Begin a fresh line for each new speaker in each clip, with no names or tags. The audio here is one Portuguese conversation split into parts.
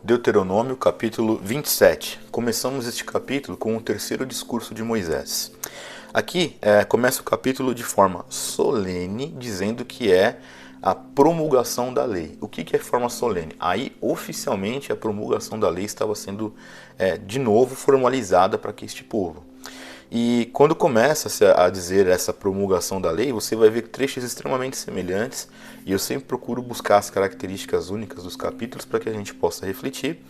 Deuteronômio, capítulo 27. Começamos este capítulo com o terceiro discurso de Moisés. Aqui começa o capítulo de forma solene, dizendo que é a promulgação da lei. O que é forma solene? Aí, oficialmente, a promulgação da lei estava sendo, de novo, formalizada para este povo. E quando começa-se a dizer essa promulgação da lei, você vai ver trechos extremamente semelhantes, e eu sempre procuro buscar as características únicas dos capítulos para que a gente possa refletir.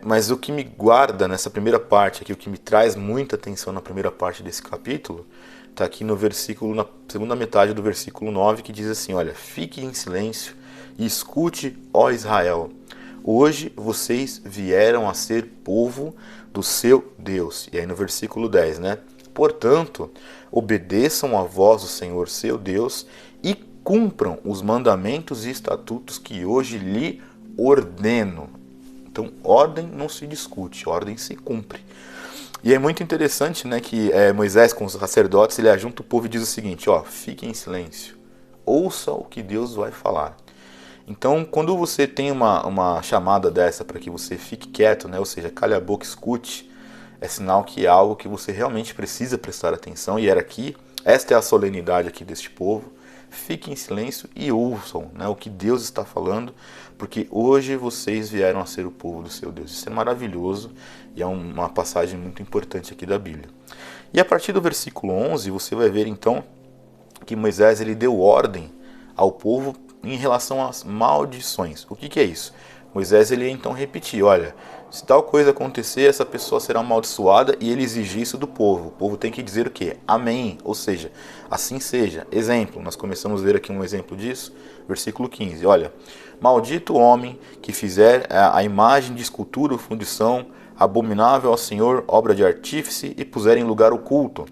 Mas o que me guarda nessa primeira parte aqui, o que me traz muita atenção na primeira parte desse capítulo, está aqui no versículo, na segunda metade do versículo 9, que diz assim: olha, fique em silêncio e escute, ó Israel. Hoje vocês vieram a ser povo do seu Deus. E aí no versículo 10, né? Portanto, obedeçam a voz do Senhor seu Deus e cumpram os mandamentos e estatutos que hoje lhe ordeno. Então, ordem não se discute, ordem se cumpre. E é muito interessante, né, que Moisés com os sacerdotes, ele ajunta o povo e diz o seguinte: ó, fiquem em silêncio, ouça o que Deus vai falar. Então, quando você tem uma chamada dessa para que você fique quieto, né, ou seja, cale a boca, escute, é sinal que é algo que você realmente precisa prestar atenção. E era aqui, esta é a solenidade aqui deste povo. Fiquem em silêncio e ouçam, né, o que Deus está falando, porque hoje vocês vieram a ser o povo do seu Deus. Isso é maravilhoso e é uma passagem muito importante aqui da Bíblia. E a partir do versículo 11, você vai ver então que Moisés ele deu ordem ao povo em relação às maldições. O que é isso? Moisés ele ia então repetir: olha, se tal coisa acontecer, essa pessoa será amaldiçoada, e ele exige isso do povo. O povo tem que dizer o quê? Amém, ou seja, assim seja. Exemplo, nós começamos a ver aqui um exemplo disso, versículo 15. Olha, maldito o homem que fizer a imagem de escultura ou fundição abominável ao Senhor, obra de artífice, e puser em lugar oculto.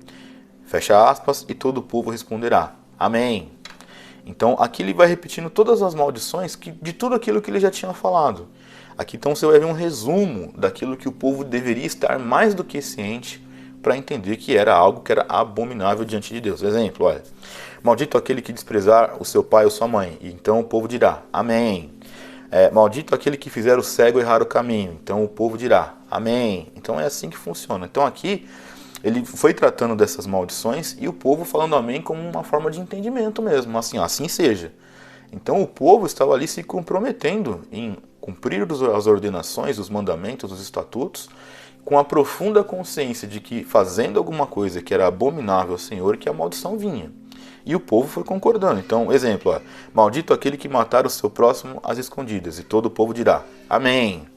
Fecha aspas, e todo o povo responderá: Amém. Então aqui ele vai repetindo todas as maldições de tudo aquilo que ele já tinha falado. Aqui então você vai ver um resumo daquilo que o povo deveria estar mais do que ciente para entender que era algo que era abominável diante de Deus. Exemplo, olha, maldito aquele que desprezar o seu pai ou sua mãe. E então o povo dirá: Amém. Maldito aquele que fizer o cego errar o caminho. Então o povo dirá: Amém. Então é assim que funciona. Então aqui ele foi tratando dessas maldições e o povo falando amém como uma forma de entendimento mesmo, assim seja. Então o povo estava ali se comprometendo em cumprir as ordenações, os mandamentos, os estatutos, com a profunda consciência de que fazendo alguma coisa que era abominável ao Senhor, que a maldição vinha. E o povo foi concordando. Então, exemplo, maldito aquele que matar o seu próximo às escondidas. E todo o povo dirá: Amém.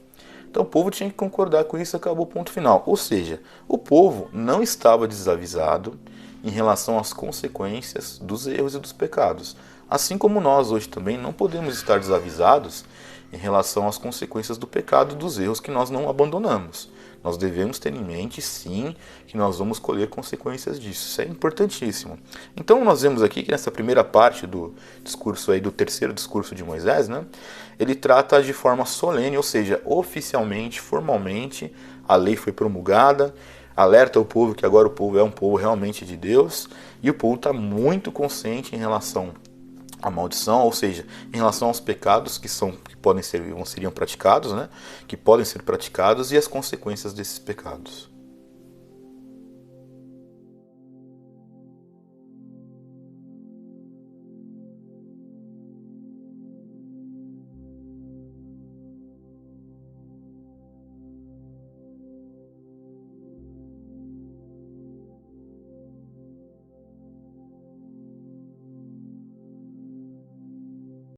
Então o povo tinha que concordar com isso, acabou o ponto final. Ou seja, o povo não estava desavisado em relação às consequências dos erros e dos pecados. Assim como nós hoje também não podemos estar desavisados em relação às consequências do pecado e dos erros que nós não abandonamos. Nós devemos ter em mente, sim, que nós vamos colher consequências disso. Isso é importantíssimo. Então nós vemos aqui que nessa primeira parte do discurso aí, do terceiro discurso de Moisés, né, ele trata de forma solene, ou seja, oficialmente, formalmente, a lei foi promulgada, alerta o povo que agora o povo é um povo realmente de Deus, e o povo está muito consciente em relação à maldição, ou seja, em relação aos pecados que podem ser, seriam praticados, né, que podem ser praticados, e as consequências desses pecados.